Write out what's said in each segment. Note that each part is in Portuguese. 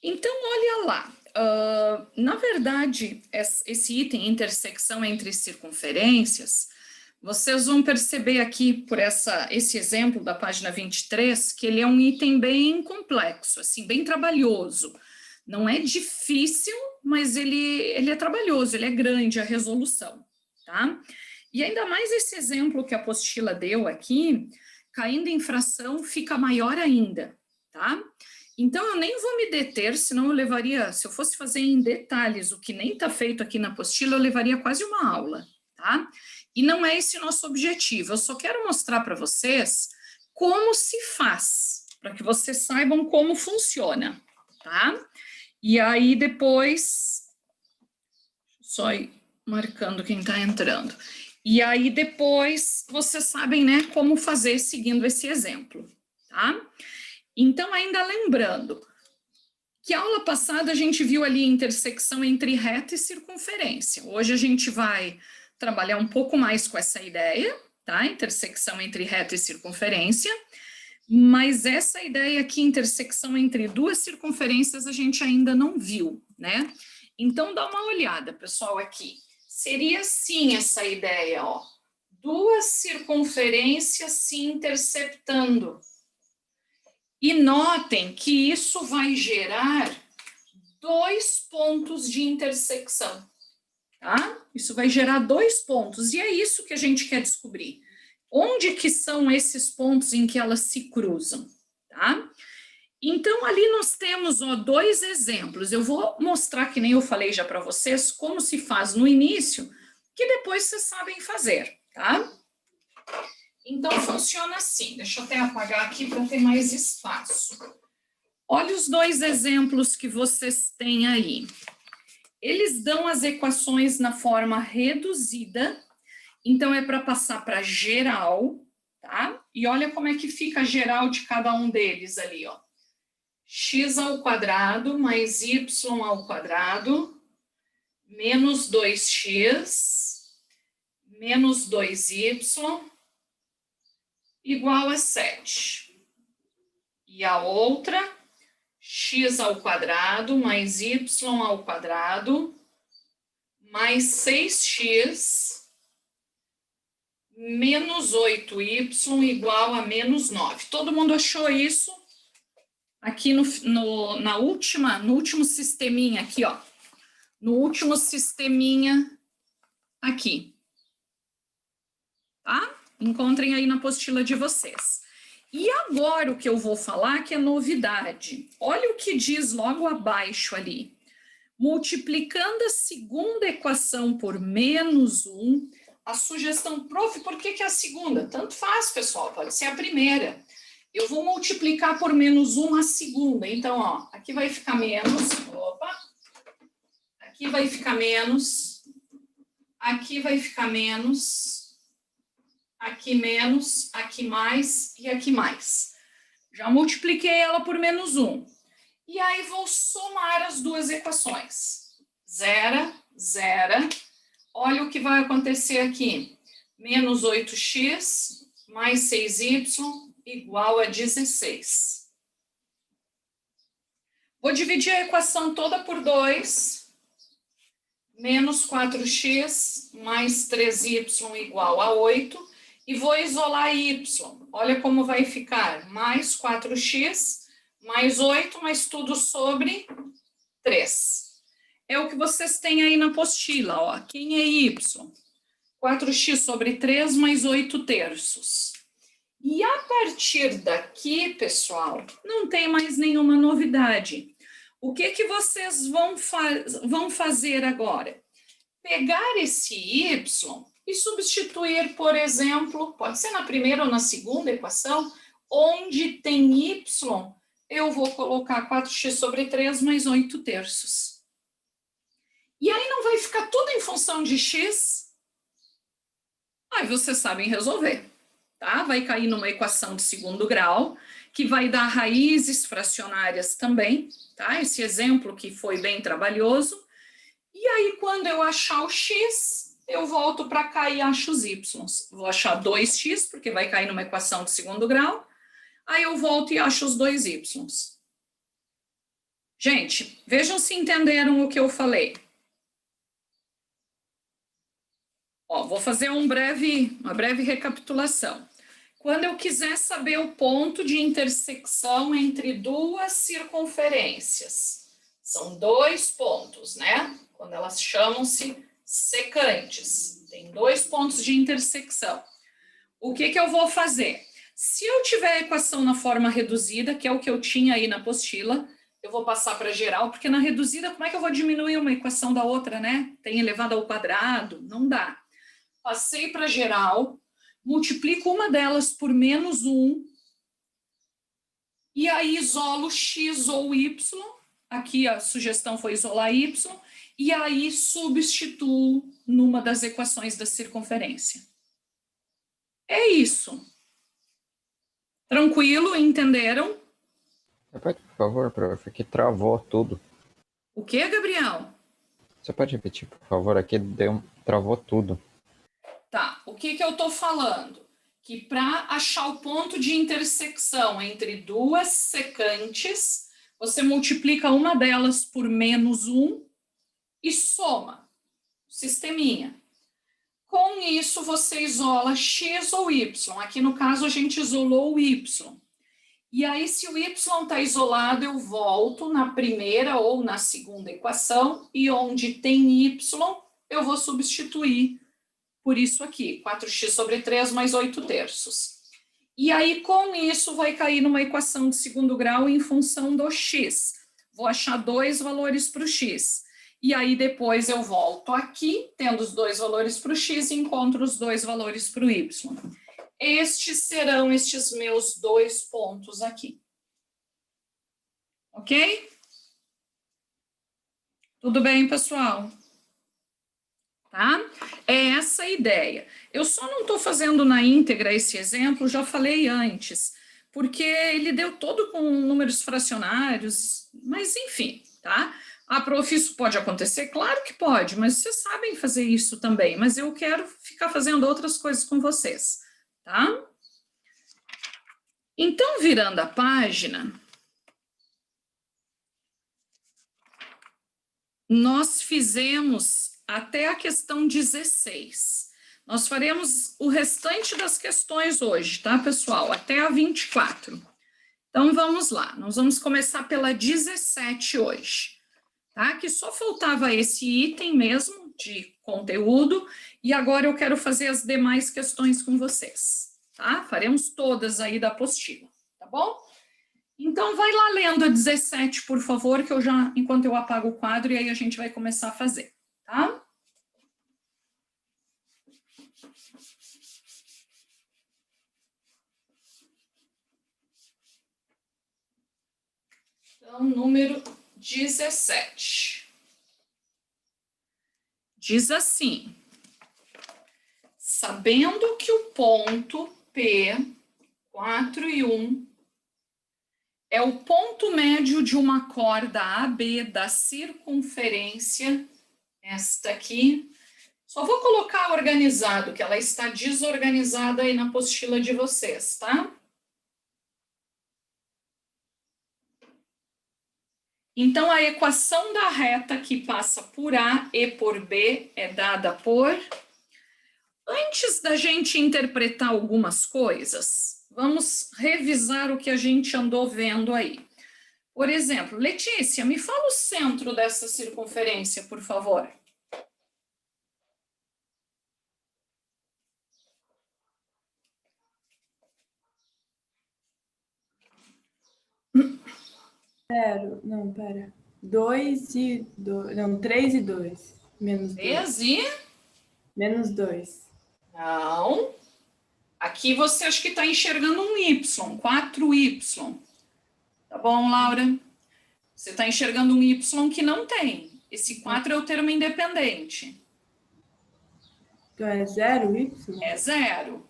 Então, olha lá. Na verdade, esse item, intersecção entre circunferências, vocês vão perceber aqui, por esse exemplo da página 23, que ele é um item bem complexo, assim, bem trabalhoso. Não é difícil, mas ele é trabalhoso, ele é grande a resolução, tá? E ainda mais esse exemplo que a apostila deu aqui, caindo em fração, fica maior ainda, tá? Então, eu nem vou me deter, senão eu levaria, se eu fosse fazer em detalhes o que nem está feito aqui na apostila, eu levaria quase uma aula, tá? E não é esse o nosso objetivo, eu só quero mostrar para vocês como se faz, para que vocês saibam como funciona, tá? E aí, depois, só ir marcando quem está entrando. E aí, depois, vocês sabem, né, como fazer seguindo esse exemplo, tá? Então, ainda lembrando que a aula passada a gente viu ali a intersecção entre reta e circunferência. Hoje a gente vai trabalhar um pouco mais com essa ideia, tá? Intersecção entre reta e circunferência. Mas essa ideia aqui, intersecção entre duas circunferências, a gente ainda não viu, né? Então, dá uma olhada, pessoal, aqui. Seria assim essa ideia, ó. Duas circunferências se interceptando. E notem que isso vai gerar dois pontos de intersecção, tá? Isso vai gerar dois pontos, e é isso que a gente quer descobrir. Onde que são esses pontos em que elas se cruzam, tá? Então, ali nós temos, ó, dois exemplos. Eu vou mostrar, que nem eu falei já para vocês, como se faz no início, que depois vocês sabem fazer, tá? Então, funciona assim. Deixa eu até apagar aqui para ter mais espaço. Olha os dois exemplos que vocês têm aí. Eles dão as equações na forma reduzida, então é para passar para geral, tá? E olha como é que fica a geral de cada um deles ali, ó. X ao quadrado mais y ao quadrado menos 2x menos 2y igual a 7. E a outra, x ao quadrado mais y ao quadrado mais 6x menos 8y igual a menos 9. Todo mundo achou isso? Aqui no último sisteminha aqui, ó. No último sisteminha aqui. Tá? Encontrem aí na apostila de vocês. E agora o que eu vou falar que é novidade. Olha o que diz logo abaixo ali. Multiplicando a segunda equação por menos 1, a sugestão, prof, por que é a segunda? Tanto faz, pessoal, pode ser a primeira. Eu vou multiplicar por menos 1 a segunda. Então, ó, aqui vai ficar menos, opa, aqui vai ficar menos, aqui vai ficar menos, aqui menos, aqui mais e aqui mais. Já multipliquei ela por menos 1. E aí vou somar as duas equações. Zero, zero. Olha o que vai acontecer aqui. Menos 8x mais 6y igual a 16. Vou dividir a equação toda por 2. Menos 4x mais 3y igual a 8. E vou isolar y. Olha como vai ficar. Mais 4x mais 8, mais tudo sobre 3. É o que vocês têm aí na apostila, ó. Quem é y? 4x sobre 3 mais 8 terços. E a partir daqui, pessoal, não tem mais nenhuma novidade. O que vocês vão fazer agora? Pegar esse y e substituir, por exemplo, pode ser na primeira ou na segunda equação, onde tem y, eu vou colocar 4x sobre 3 mais 8 terços. E aí não vai ficar tudo em função de x? Aí vocês sabem resolver, tá? Vai cair numa equação de segundo grau, que vai dar raízes fracionárias também, tá? Esse exemplo que foi bem trabalhoso. E aí, quando eu achar o x, eu volto para cá e acho os y. Vou achar 2x, porque vai cair numa equação de segundo grau. Aí eu volto e acho os dois y. Gente, vejam se entenderam o que eu falei. Ó, vou fazer uma breve recapitulação. Quando eu quiser saber o ponto de intersecção entre duas circunferências, são dois pontos, né? Quando elas chamam-se secantes, tem dois pontos de intersecção. O que eu vou fazer? Se eu tiver a equação na forma reduzida, que é o que eu tinha aí na apostila, eu vou passar para geral, porque na reduzida, como é que eu vou diminuir uma equação da outra, né? Tem elevado ao quadrado? Não dá. Passei para geral, multiplico uma delas por menos 1, e aí isolo x ou y, aqui a sugestão foi isolar y, e aí substituo numa das equações da circunferência. É isso. Tranquilo? Entenderam? Repete, por favor, prof, que travou tudo. O que, Gabriel? Você pode repetir, por favor? Aqui travou tudo. Tá, o que eu estou falando? Que para achar o ponto de intersecção entre duas secantes, você multiplica uma delas por menos 1 e soma. Sisteminha. Com isso, você isola x ou y. Aqui, no caso, a gente isolou o y. E aí, se o y está isolado, eu volto na primeira ou na segunda equação, e onde tem y, eu vou substituir por isso aqui, 4x sobre 3 mais 8 terços. E aí, com isso, vai cair numa equação de segundo grau em função do x. Vou achar dois valores para o x. E aí, depois eu volto aqui, tendo os dois valores para o x, e encontro os dois valores para o y. Estes serão estes meus dois pontos aqui. Ok? Tudo bem, pessoal? Tá? É essa a ideia. Eu só não estou fazendo na íntegra esse exemplo, já falei antes, porque ele deu todo com números fracionários, mas enfim, tá? Ah, prof, isso pode acontecer? Claro que pode, mas vocês sabem fazer isso também, mas eu quero ficar fazendo outras coisas com vocês, tá? Então, virando a página, nós fizemos até a questão 16. Nós faremos o restante das questões hoje, tá, pessoal? Até a 24. Então, vamos lá. Nós vamos começar pela 17 hoje, tá? Que só faltava esse item mesmo de conteúdo, e agora eu quero fazer as demais questões com vocês, tá? Faremos todas aí da apostila, tá bom? Então, vai lá lendo a 17, por favor, que eu já, enquanto eu apago o quadro, e aí a gente vai começar a fazer, tá? Então, número 17. Diz assim: sabendo que o ponto P, 4 e 1, é o ponto médio de uma corda AB da circunferência, esta aqui. Só vou colocar organizado, que ela está desorganizada aí na apostila de vocês, tá? Então, a equação da reta que passa por A e por B é dada por... Antes da gente interpretar algumas coisas, vamos revisar o que a gente andou vendo aí. Por exemplo, Letícia, me fala o centro dessa circunferência, por favor. Não, pera. 2 e 2. Não, 3 e 2. Menos 2. 3 e... Menos 2. Não. Aqui você acha que está enxergando um Y, 4Y. Tá bom, Laura? Você está enxergando um Y que não tem. Esse 4 é o termo independente. Então é 0, Y? É 0.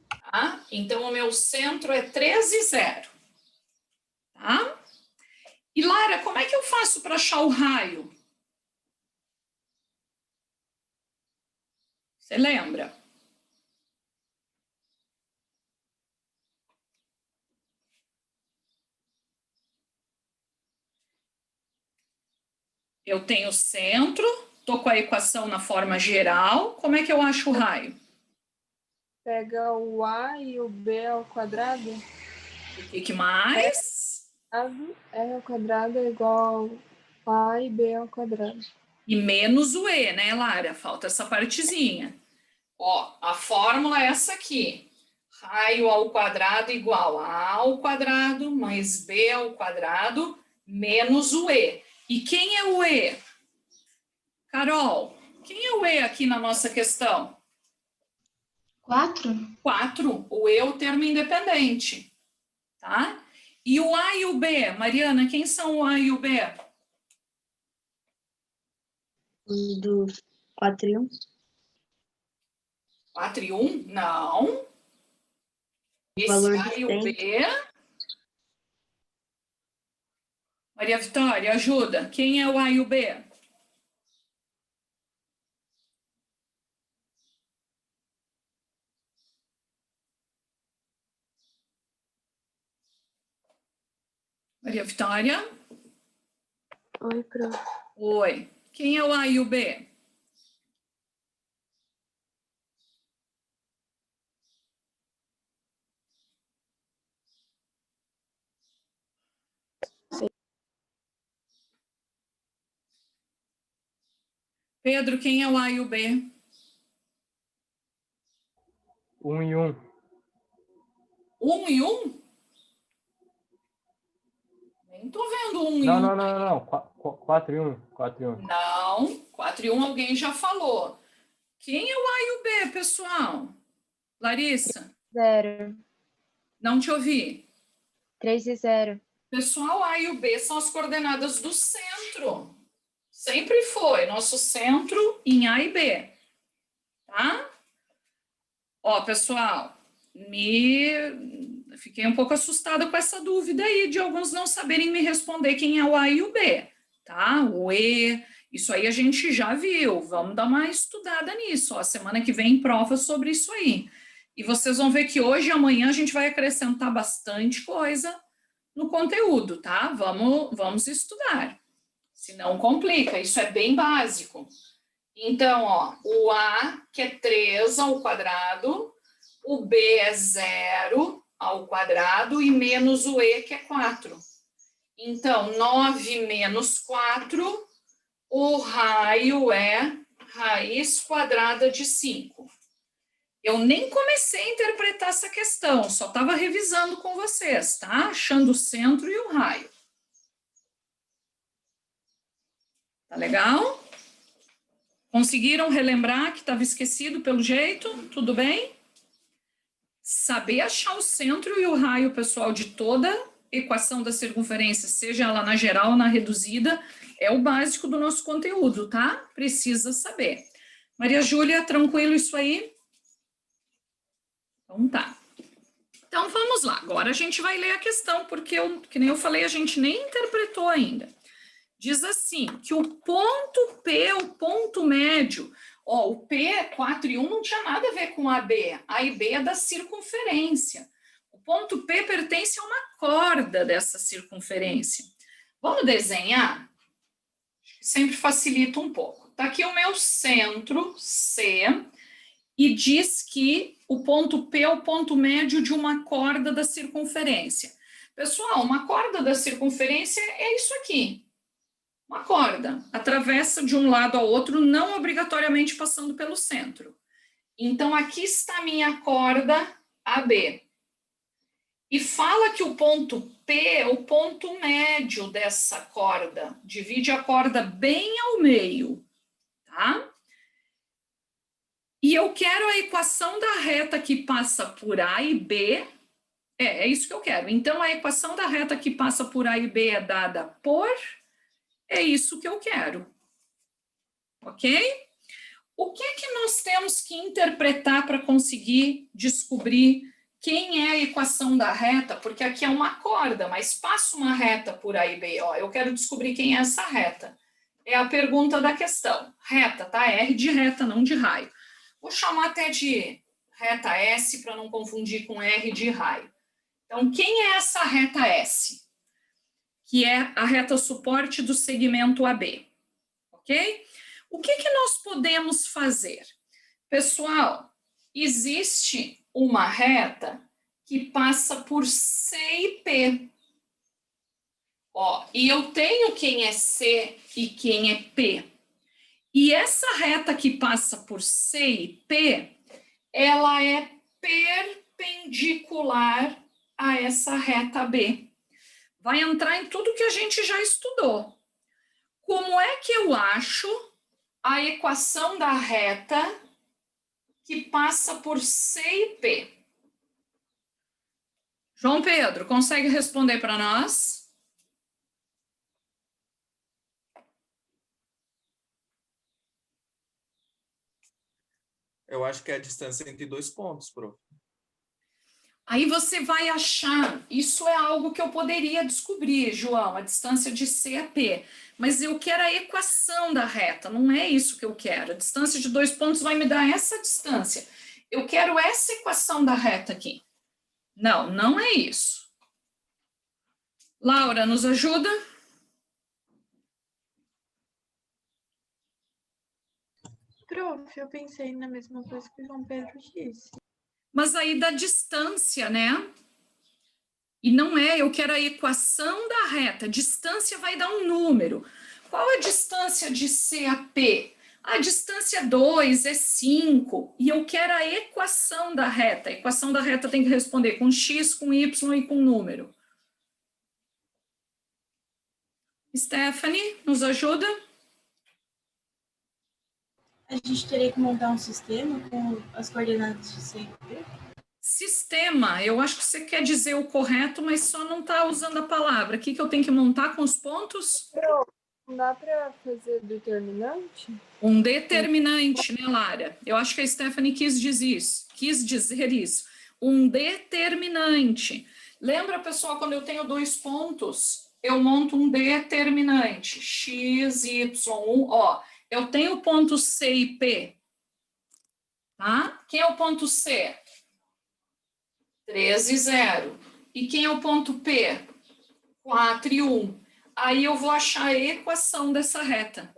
Tá? Então, o meu centro é 3 e 0. Tá? E, Lara, como é que eu faço para achar o raio? Você lembra? Eu tenho o centro, estou com a equação na forma geral. Como é que eu acho o raio? Pega o A e o B ao quadrado. O que mais? R ao quadrado é igual a A e B ao quadrado. E menos o E, né, Lara? Falta essa partezinha. Ó, a fórmula é essa aqui. Raio ao quadrado igual a A ao quadrado mais B ao quadrado menos o E. E quem é o E? Carol, quem é o E aqui na nossa questão? 4? 4. O E é o termo independente, tá? E o A e o B? Mariana, quem são o A e o B? Do 4 e 1? 4 e 1? Não. Esse Valor A do e o tempo. B... Maria Vitória, ajuda. Quem é o A e o B? Maria Vitória? Oi, prof. Oi. Quem é o A e o B? Pedro, quem é o A e o B? 1 e 1. 1 e 1? Nem tô vendo 1 e 1. Não. 4 e 1. 4 e 1. Não. 4 e 1 alguém já falou. Quem é o A e o B, pessoal? Larissa? 0. Não te ouvi. 3 e 0. Pessoal, A e o B são as coordenadas do centro. Sempre foi nosso centro em A e B. Tá? Ó, pessoal, fiquei um pouco assustada com essa dúvida aí de alguns não saberem me responder quem é o A e o B, tá? O E, isso aí a gente já viu. Vamos dar uma estudada nisso. Ó, semana que vem prova sobre isso aí. E vocês vão ver que hoje e amanhã a gente vai acrescentar bastante coisa no conteúdo, tá? Vamos estudar. Senão complica, isso é bem básico. Então, ó, o A, que é 3 ao quadrado, o B é 0 ao quadrado e menos o E, que é 4. Então, 9 menos 4, o raio é raiz quadrada de 5. Eu nem comecei a interpretar essa questão, só estava revisando com vocês, tá? Achando o centro e o raio. Tá legal? Conseguiram relembrar que estava esquecido pelo jeito? Tudo bem? Saber achar o centro e o raio, pessoal, de toda equação da circunferência, seja ela na geral ou na reduzida, é o básico do nosso conteúdo, tá? Precisa saber. Maria Júlia, tranquilo isso aí? Então tá. Então vamos lá. Agora a gente vai ler a questão, porque, que nem eu falei, a gente nem interpretou ainda. Diz assim, que o ponto P, o ponto médio, ó, o P, 4 e 1 não tinha nada a ver com AB. A e B é da circunferência. O ponto P pertence a uma corda dessa circunferência. Vamos desenhar? Sempre facilita um pouco. Tá aqui o meu centro, C, e diz que o ponto P é o ponto médio de uma corda da circunferência. Pessoal, uma corda da circunferência é isso aqui. Uma corda atravessa de um lado ao outro, não obrigatoriamente passando pelo centro. Então, aqui está a minha corda AB. E fala que o ponto P é o ponto médio dessa corda. Divide a corda bem ao meio, tá? E eu quero a equação da reta que passa por A e B. É isso que eu quero. Então, a equação da reta que passa por A e B é dada por... É isso que eu quero, ok? O que que nós temos que interpretar para conseguir descobrir quem é a equação da reta? Porque aqui é uma corda, mas passa uma reta por A e B. Ó, eu quero descobrir quem é essa reta. É a pergunta da questão. Reta, tá? R de reta, não de raio. Vou chamar até de reta S para não confundir com R de raio. Então, quem é essa reta S? Que é a reta suporte do segmento AB. ok? O que nós podemos fazer? Pessoal, existe uma reta que passa por C e P. Ó, e eu tenho quem é C e quem é P. E essa reta que passa por C e P, ela é perpendicular a essa reta B. Vai entrar em tudo que a gente já estudou. Como é que eu acho a equação da reta que passa por C e P? João Pedro, consegue responder para nós? Eu acho que é a distância entre 2 pontos, prof. Aí você vai achar, isso é algo que eu poderia descobrir, João, a distância de C a P, mas eu quero a equação da reta, não é isso que eu quero. A distância de 2 pontos vai me dar essa distância. Eu quero essa equação da reta aqui. Não, não é isso. Laura, nos ajuda? Prof, eu pensei na mesma coisa que o João Pedro disse. Mas aí da distância, né? E não é, eu quero a equação da reta. Distância vai dar um número. Qual é a distância de C a P? A distância 2 é 5. E eu quero a equação da reta. A equação da reta tem que responder com X, com Y e com número. Stephanie, nos ajuda? A gente teria que montar um sistema com as coordenadas de C e P? Sistema, eu acho que você quer dizer o correto, mas só não está usando a palavra. O que eu tenho que montar com os pontos? Não dá para fazer determinante? Um determinante, né, Lara? Eu acho que a Stephanie quis dizer isso. Um determinante. Lembra, pessoal, quando eu tenho 2 pontos, eu monto um determinante. X, Y, ó. Eu tenho o ponto C e P. Tá? Quem é o ponto C? 3 e 0. E quem é o ponto P? 4 e 1. Aí eu vou achar a equação dessa reta.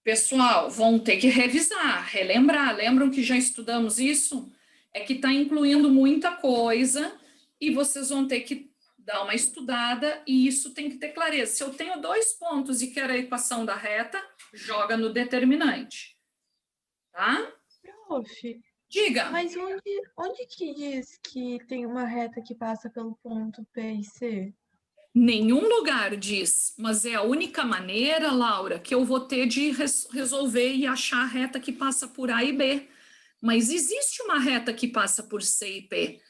Pessoal, vão ter que revisar, relembrar. Lembram que já estudamos isso? É que está incluindo muita coisa e vocês vão ter que dar uma estudada e isso tem que ter clareza. Se eu tenho 2 pontos e quero a equação da reta, joga no determinante. Tá? Prof, Diga. mas onde que diz que tem uma reta que passa pelo ponto P e C? Nenhum lugar diz, mas é a única maneira, Laura, que eu vou ter de resolver e achar a reta que passa por A e B. Mas existe uma reta que passa por C e P,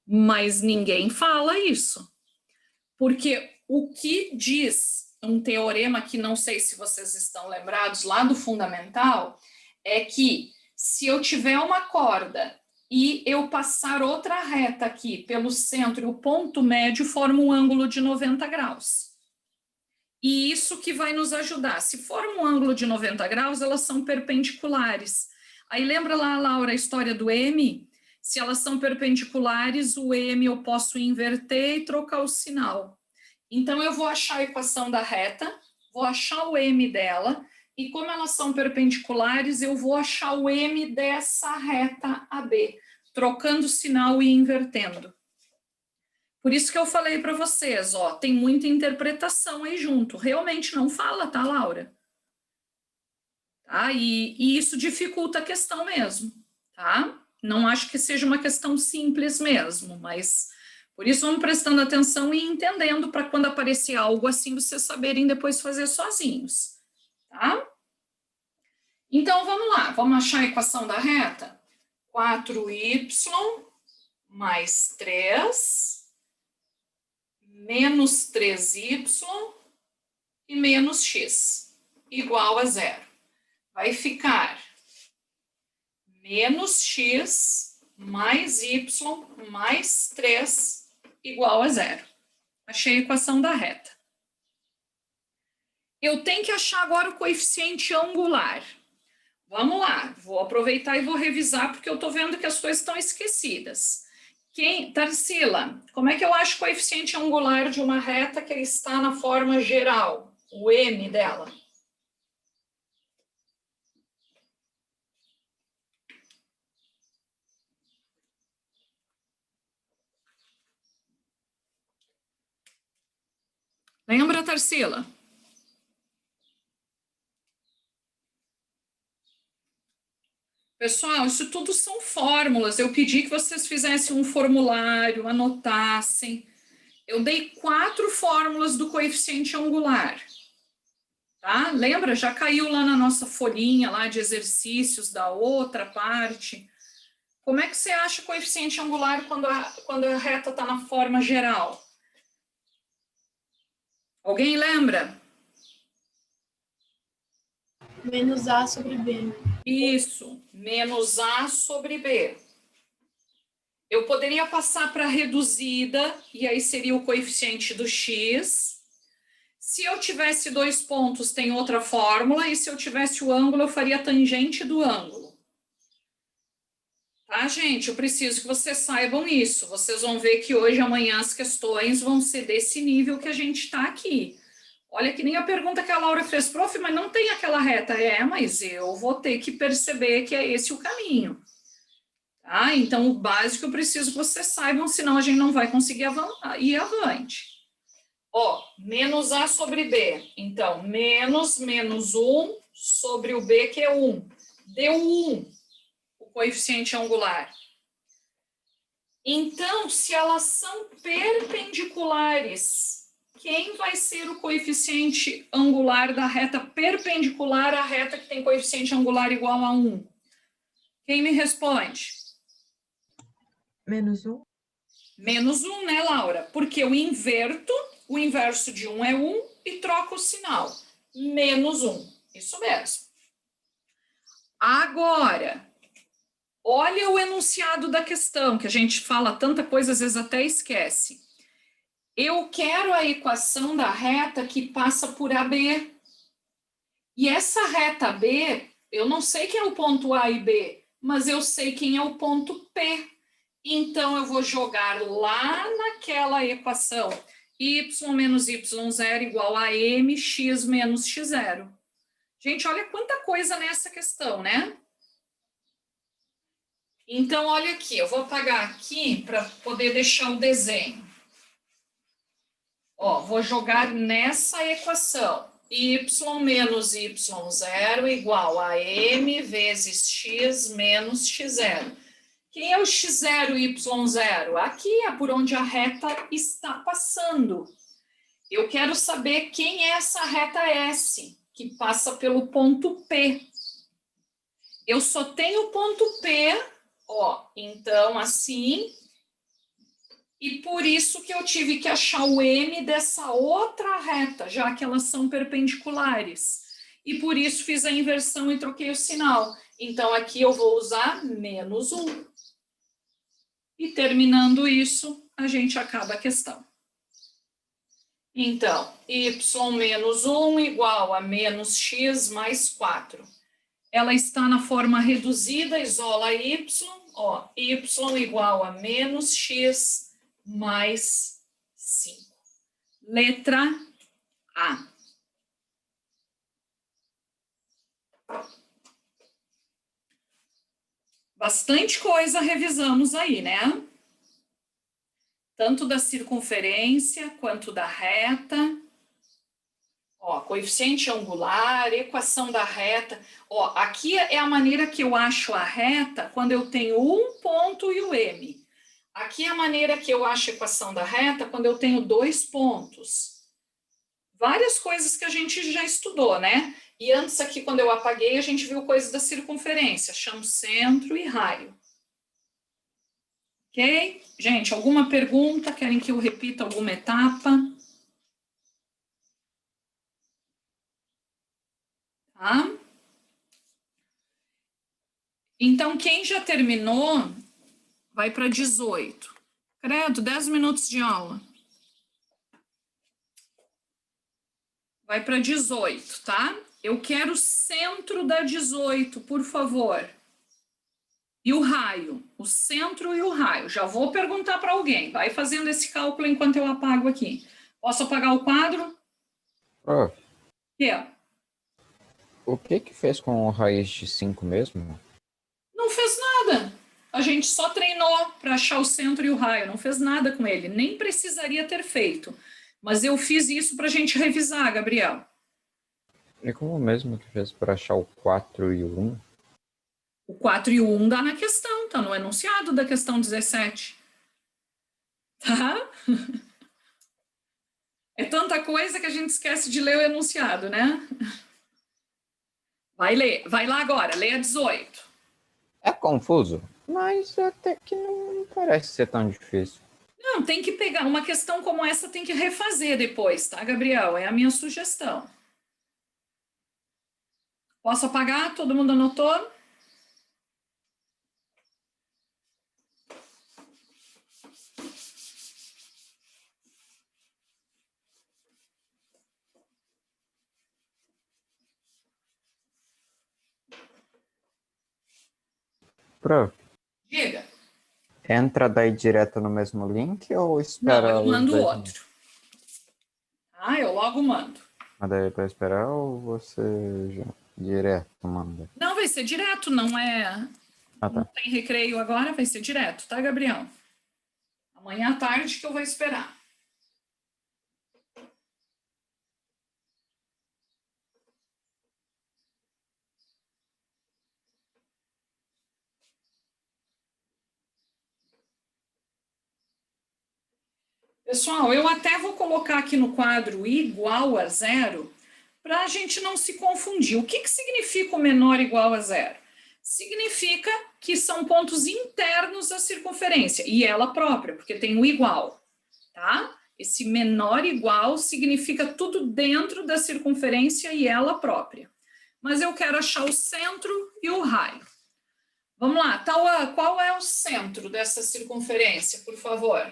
mas ninguém fala isso. Porque o que diz um teorema que não sei se vocês estão lembrados lá do fundamental, é que se eu tiver uma corda e eu passar outra reta aqui pelo centro e o ponto médio forma um ângulo de 90 graus. E isso que vai nos ajudar. Se forma um ângulo de 90 graus, elas são perpendiculares. Aí lembra lá, Laura, a história do M? Se elas são perpendiculares, o M eu posso inverter e trocar o sinal. Então, eu vou achar a equação da reta, vou achar o M dela, e como elas são perpendiculares, eu vou achar o M dessa reta AB, trocando o sinal e invertendo. Por isso que eu falei para vocês, ó, tem muita interpretação aí junto. Realmente não fala, tá, Laura? Tá? E isso dificulta a questão mesmo, tá? Não acho que seja uma questão simples mesmo, mas por isso vamos prestando atenção e entendendo para quando aparecer algo assim, vocês saberem depois fazer sozinhos, tá? Então, vamos lá, vamos achar a equação da reta? 4y mais 3 menos 3y e menos x igual a 0. Vai ficar menos x mais y mais 3 igual a 0. Achei a equação da reta. Eu tenho que achar agora o coeficiente angular. Vamos lá, vou aproveitar e vou revisar, porque eu estou vendo que as coisas estão esquecidas. Tarsila, como é que eu acho o coeficiente angular de uma reta que está na forma geral? o M dela? Lembra, Tarsila? Pessoal, isso tudo são fórmulas. Eu pedi que vocês fizessem um formulário, anotassem. Eu dei 4 fórmulas do coeficiente angular. Tá? Lembra? Já caiu lá na nossa folhinha lá de exercícios da outra parte. Como é que você acha o coeficiente angular quando a reta está na forma geral? Alguém lembra? Menos A sobre B. Isso, menos A sobre B. Eu poderia passar para reduzida, e aí seria o coeficiente do x. Se eu tivesse 2 pontos, tem outra fórmula, e se eu tivesse o ângulo, eu faria a tangente do ângulo. Tá, gente? Eu preciso que vocês saibam isso. Vocês vão ver que hoje, amanhã, as questões vão ser desse nível que a gente está aqui. Olha que nem a pergunta que a Laura fez, prof, mas não tem aquela reta. É, mas eu vou ter que perceber que é esse o caminho. Tá? Então, o básico eu preciso que vocês saibam, senão a gente não vai conseguir ir avante. Ó, menos A sobre B. Então, menos 1 sobre o B, que é 1. Deu 1, o coeficiente angular. Então, se elas são perpendiculares, quem vai ser o coeficiente angular da reta perpendicular à reta que tem coeficiente angular igual a 1? Quem me responde? Menos 1. Menos 1, né, Laura? Porque eu inverto, o inverso de 1 é 1 e troco o sinal. Menos 1. Isso mesmo. Agora, olha o enunciado da questão, que a gente fala tanta coisa, às vezes até esquece. Eu quero a equação da reta que passa por AB. E essa reta B, eu não sei quem é o ponto A e B, mas eu sei quem é o ponto P. Então, eu vou jogar lá naquela equação. Y menos Y0 igual a MX menos X0. Gente, olha quanta coisa nessa questão, né? Então, olha aqui, eu vou apagar aqui para poder deixar o desenho. Ó, vou jogar nessa equação. Y menos Y0 igual a M vezes X menos X0. Quem é o X0 e Y0? Aqui é por onde a reta está passando. Eu quero saber quem é essa reta S, que passa pelo ponto P. Eu só tenho o ponto P, ó, então assim... E por isso que eu tive que achar o M dessa outra reta, já que elas são perpendiculares. E por isso fiz a inversão e troquei o sinal. Então, aqui eu vou usar menos 1. E terminando isso, a gente acaba a questão. Então, y menos 1 igual a menos x mais 4. Ela está na forma reduzida, isola y, ó, y igual a menos x mais 5. Letra A. Bastante coisa revisamos aí, né? Tanto da circunferência quanto da reta. Ó, coeficiente angular, equação da reta. Ó, aqui é a maneira que eu acho a reta quando eu tenho um ponto e o M. Aqui é a maneira que eu acho a equação da reta quando eu tenho 2 pontos. Várias coisas que a gente já estudou, né? E antes aqui, quando eu apaguei, a gente viu coisas da circunferência, chamo centro e raio. Ok? Gente, alguma pergunta? Querem que eu repita alguma etapa? Tá? Então, quem já terminou, vai para 18. Credo, 10 minutos de aula. Vai para 18, tá? Eu quero o centro da 18, por favor. E o raio, o centro e o raio. Já vou perguntar para alguém. Vai fazendo esse cálculo enquanto eu apago aqui. Posso apagar o quadro? Prof, O que que fez com o raiz de 5 mesmo? Não fez nada. A gente só treinou para achar o centro e o raio, não fez nada com ele, nem precisaria ter feito. Mas eu fiz isso para a gente revisar, Gabriel. E como mesmo que fez para achar o 4 e o 1? O 4 e o 1 dá na questão, tá no enunciado da questão 17. Tá? É tanta coisa que a gente esquece de ler o enunciado, né? Vai ler, vai lá agora, leia 18. É confuso, mas até que não parece ser tão difícil. Não, tem que pegar uma questão como essa, tem que refazer depois, tá, Gabriel? É a minha sugestão. Posso apagar? Todo mundo anotou? Prof, Diga. entra daí direto no mesmo link ou Não, espera eu os mando dois? outro. Ah, eu logo mando. Mas daí para esperar ou você já direto manda? Não, vai ser direto, não é. Ah, Não tá. tem recreio agora, vai ser direto, tá, Gabriel? Amanhã à tarde que eu vou esperar. Pessoal, eu até vou colocar aqui no quadro igual a zero, para a gente não se confundir. O que significa o menor igual a zero? Significa que são pontos internos à circunferência, e ela própria, porque tem o igual, tá? Esse menor igual significa tudo dentro da circunferência e ela própria. Mas eu quero achar o centro e o raio. Vamos lá, Tauã, qual é o centro dessa circunferência, por favor?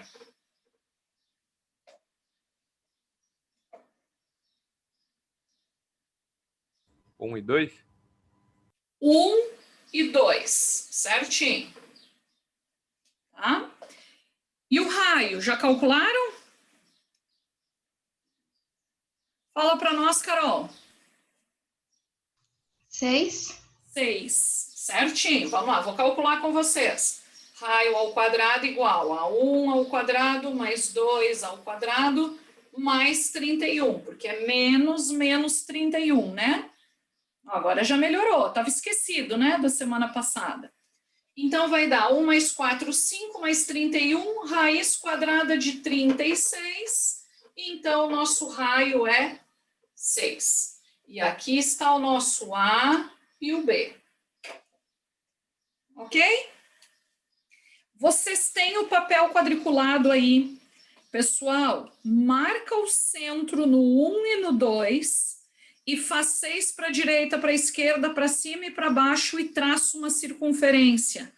1 e 2? 1 e 2, certinho. Tá? E o raio, já calcularam? Fala para nós, Carol. 6. 6, certinho. Vamos lá, vou calcular com vocês. Raio ao quadrado igual a 1 ao quadrado mais 2 ao quadrado mais 31, porque é menos 31, né? Agora já melhorou, estava esquecido, né, da semana passada. Então, vai dar 1 mais 4, 5, mais 31, raiz quadrada de 36. Então, o nosso raio é 6. E aqui está o nosso A e o B. Ok? Vocês têm o papel quadriculado aí. Pessoal, marca o centro no 1 e no 2 e faz 6 para a direita, para a esquerda, para cima e para baixo e traça uma circunferência.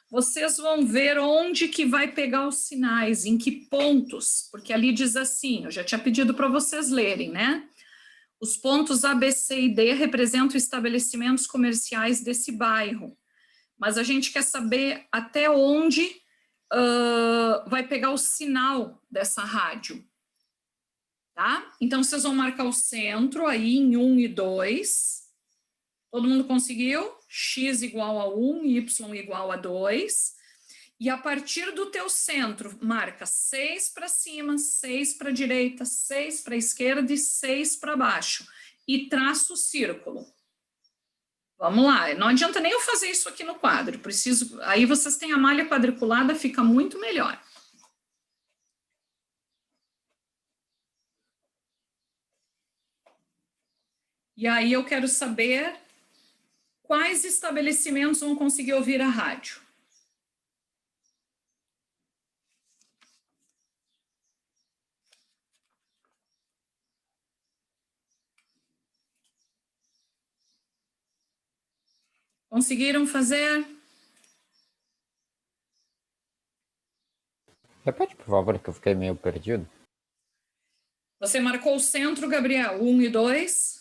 Vocês vão ver onde que vai pegar os sinais, em que pontos, porque ali diz assim, eu já tinha pedido para vocês lerem, né? Os pontos A, B, C e D representam estabelecimentos comerciais desse bairro, mas a gente quer saber até onde vai pegar o sinal dessa rádio. Tá? Então, vocês vão marcar o centro aí em 1 e 2. Todo mundo conseguiu? X igual a 1, Y igual a 2. E a partir do teu centro, marca 6 para cima, 6 para a direita, 6 para a esquerda e 6 para baixo. E traça o círculo. Vamos lá, não adianta nem eu fazer isso aqui no quadro. Preciso. Aí vocês têm a malha quadriculada, fica muito melhor. E aí eu quero saber quais estabelecimentos vão conseguir ouvir a rádio. Conseguiram fazer? Repete, por favor, que eu fiquei meio perdido. Você marcou o centro, Gabriel, 1 e 2.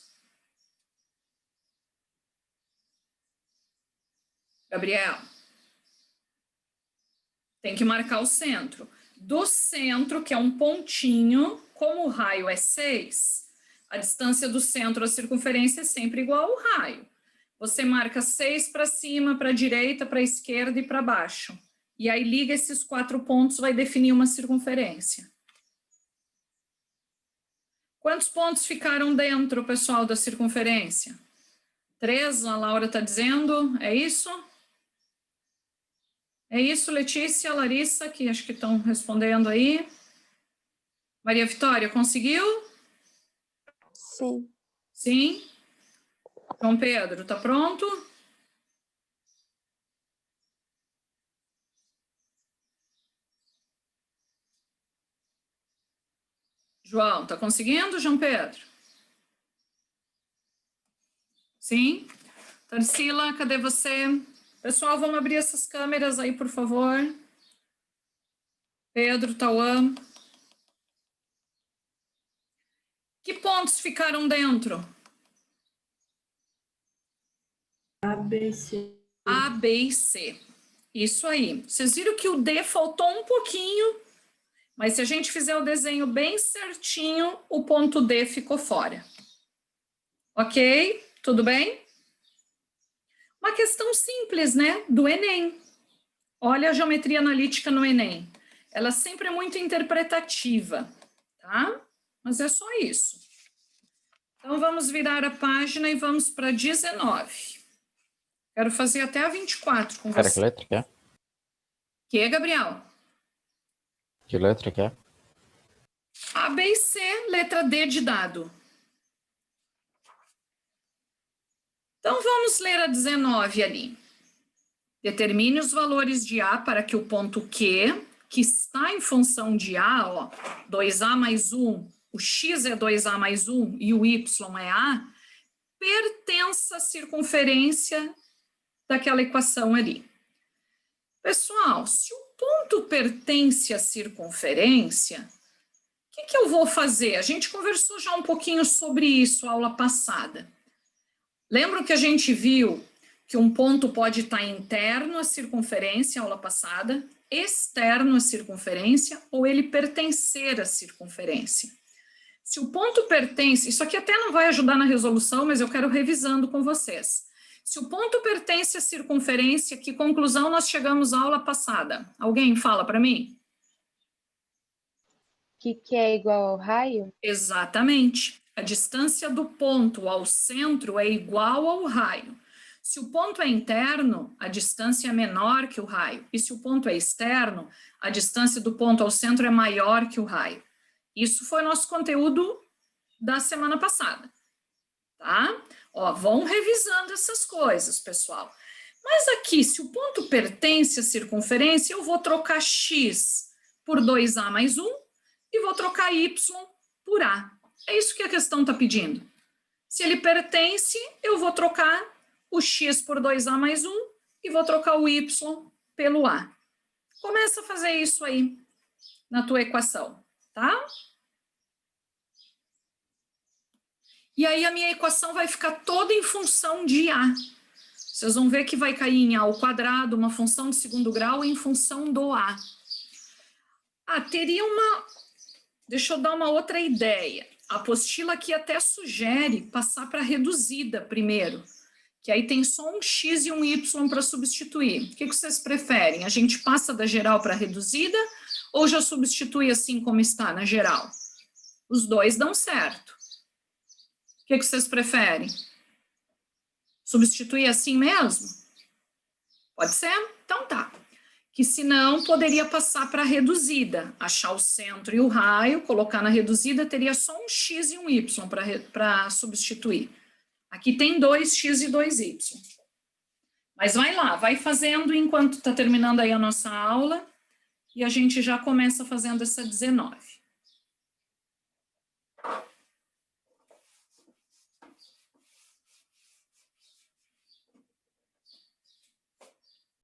Gabriel, tem que marcar o centro. Do centro, que é um pontinho, como o raio é 6, A distância do centro à circunferência é sempre igual ao raio. Você marca 6 para cima, para a direita, para a esquerda e para baixo. E aí liga esses 4 pontos, vai definir uma circunferência. Quantos pontos ficaram dentro, pessoal, da circunferência? 3, a Laura está dizendo, é isso? É isso, Letícia, Larissa, que acho que estão respondendo aí. Maria Vitória, conseguiu? Sim. Sim? João Pedro, está pronto? João, está conseguindo, João Pedro? Sim? Tarsila, cadê você? Pessoal, vamos abrir essas câmeras aí, por favor. Pedro, Tauã. Que pontos ficaram dentro? A, B, C. A, B e C. Isso aí. Vocês viram que o D faltou um pouquinho, mas se a gente fizer o desenho bem certinho, o ponto D ficou fora. Ok? Tudo bem? Uma questão simples, né? Do Enem. Olha a geometria analítica no Enem. Ela sempre é muito interpretativa, tá? Mas é só isso. Então, vamos virar a página e vamos para 19. Quero fazer até a 24 com Cara, você. que letra que é? Que, Gabriel? Que letra que é? A, B e C, letra D de dado. Então, vamos ler a 19 ali. Determine os valores de A para que o ponto Q, que está em função de A, ó, 2A mais 1, o X é 2A mais 1 e o Y é A, pertença à circunferência daquela equação ali. Pessoal, se o ponto pertence à circunferência, o que eu vou fazer? A gente conversou já um pouquinho sobre isso na aula passada. Lembram que a gente viu que um ponto pode estar interno à circunferência, aula passada, externo à circunferência, ou ele pertencer à circunferência. Se o ponto pertence, isso aqui até não vai ajudar na resolução, mas eu quero revisando com vocês. Se o ponto pertence à circunferência, que conclusão nós chegamos à aula passada? Alguém fala para mim? Que é igual ao raio? Exatamente. A distância do ponto ao centro é igual ao raio. Se o ponto é interno, a distância é menor que o raio. E se o ponto é externo, a distância do ponto ao centro é maior que o raio. Isso foi nosso conteúdo da semana passada, tá? Ó, vão revisando essas coisas, pessoal. Mas aqui, se o ponto pertence à circunferência, eu vou trocar x por 2a mais 1 e vou trocar y por a. É isso que a questão está pedindo. Se ele pertence, eu vou trocar o x por 2a mais 1 e vou trocar o y pelo a. Começa a fazer isso aí na tua equação, tá? E aí a minha equação vai ficar toda em função de a. Vocês vão ver que vai cair em a ao quadrado, uma função de segundo grau em função do a. Ah, teria uma... Deixa eu dar uma outra ideia. A apostila aqui até sugere passar para reduzida primeiro, que aí tem só um x e um y para substituir. O que vocês preferem? A gente passa da geral para reduzida ou já substitui assim como está na geral? Os dois dão certo. O que vocês preferem? Substituir assim mesmo? Pode ser? Então tá. Que senão poderia passar para a reduzida, achar o centro e o raio, colocar na reduzida, teria só um x e um y para substituir. Aqui tem 2x e 2y. Mas vai lá, vai fazendo enquanto está terminando aí a nossa aula, e a gente já começa fazendo essa 19.